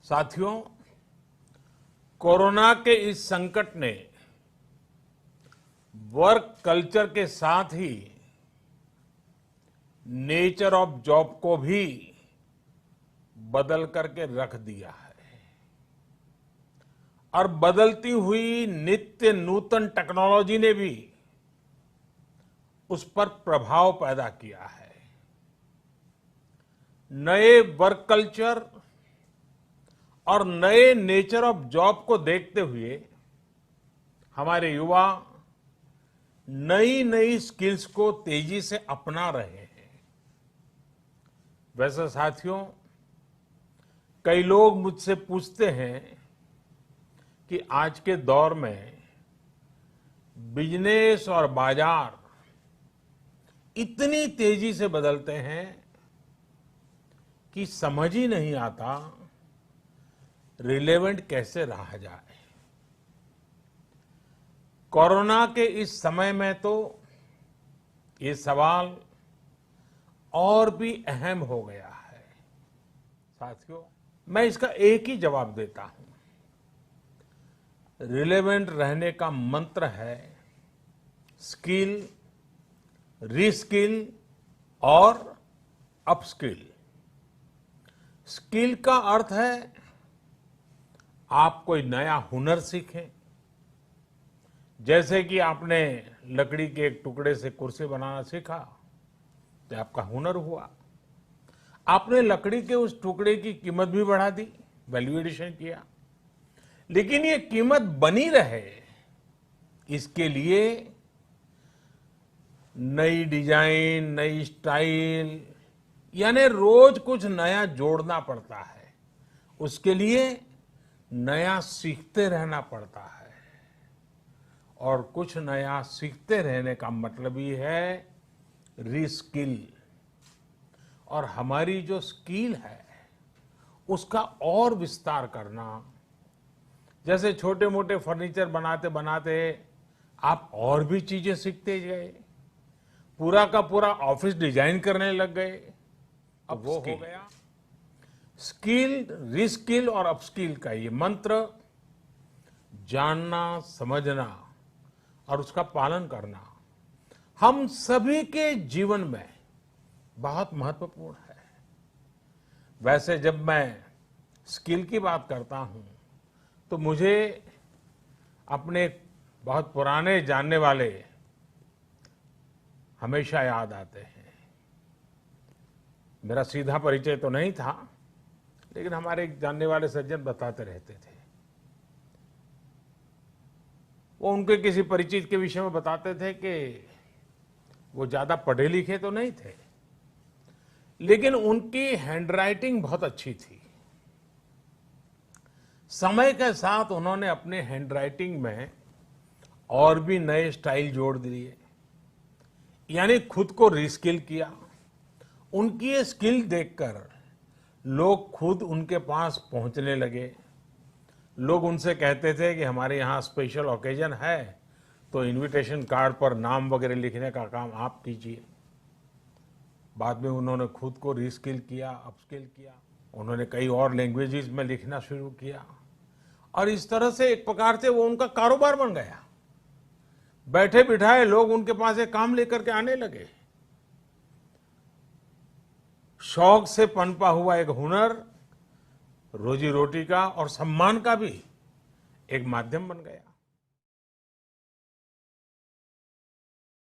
साथियों, कोरोना के इस संकट ने वर्क कल्चर के साथ ही नेचर ऑफ जॉब को भी बदल करके रख दिया है और बदलती हुई नित्य नूतन टेक्नोलॉजी ने भी उस पर प्रभाव पैदा किया है। नए वर्क कल्चर और नए नेचर ऑफ जॉब को देखते हुए हमारे युवा नई नई स्किल्स को तेजी से अपना रहे हैं। वैसे साथियों, कई लोग मुझसे पूछते हैं कि आज के दौर में बिजनेस और बाजार इतनी तेजी से बदलते हैं कि समझ ही नहीं आता रिलेवेंट कैसे रहा जाए। कोरोना के इस समय में तो ये सवाल और भी अहम हो गया है। साथियों, मैं इसका एक ही जवाब देता हूं। रिलेवेंट रहने का मंत्र है स्किल, रीस्किल और अपस्किल। स्किल का अर्थ है आप कोई नया हुनर सीखें। जैसे कि आपने लकड़ी के एक टुकड़े से कुर्सी बनाना सीखा तो आपका हुनर हुआ। आपने लकड़ी के उस टुकड़े की कीमत भी बढ़ा दी, वैल्यू एडिशन किया। लेकिन ये कीमत बनी रहे इसके लिए नई डिजाइन, नई स्टाइल, यानी रोज कुछ नया जोड़ना पड़ता है। उसके लिए नया सीखते रहना पड़ता है और कुछ नया सीखते रहने का मतलब ही है रीस्किल। और हमारी जो स्किल है उसका और विस्तार करना। जैसे छोटे मोटे फर्नीचर बनाते बनाते आप और भी चीजें सीखते गए, पूरा का पूरा ऑफिस डिजाइन करने लग गए। अब वो हो गया स्किल, रीस्किल और अपस्किल का ये मंत्र जानना, समझना और उसका पालन करना हम सभी के जीवन में बहुत महत्वपूर्ण है। वैसे जब मैं स्किल की बात करता हूं तो मुझे अपने बहुत पुराने जानने वाले हमेशा याद आते हैं। मेरा सीधा परिचय तो नहीं था, लेकिन हमारे एक जानने वाले सज्जन बताते रहते थे। वो उनके किसी परिचित के विषय में बताते थे कि वो ज्यादा पढ़े लिखे तो नहीं थे, लेकिन उनकी हैंडराइटिंग बहुत अच्छी थी। समय के साथ उन्होंने अपने हैंडराइटिंग में और भी नए स्टाइल जोड़ दिए, यानी खुद को रीस्किल किया। उनकी ये स्किल देखकर लोग खुद उनके पास पहुंचने लगे। लोग उनसे कहते थे कि हमारे यहाँ स्पेशल ओकेजन है तो इनविटेशन कार्ड पर नाम वगैरह लिखने का काम आप कीजिए। बाद में उन्होंने खुद को रीस्किल किया, अपस्किल किया। उन्होंने कई और लैंग्वेजेस में लिखना शुरू किया और इस तरह से एक प्रकार से वो उनका कारोबार बन गया। बैठे बिठाए लोग उनके पास एक काम लेकर के आने लगे। शौक से पनपा हुआ एक हुनर रोजी रोटी का और सम्मान का भी एक माध्यम बन गया।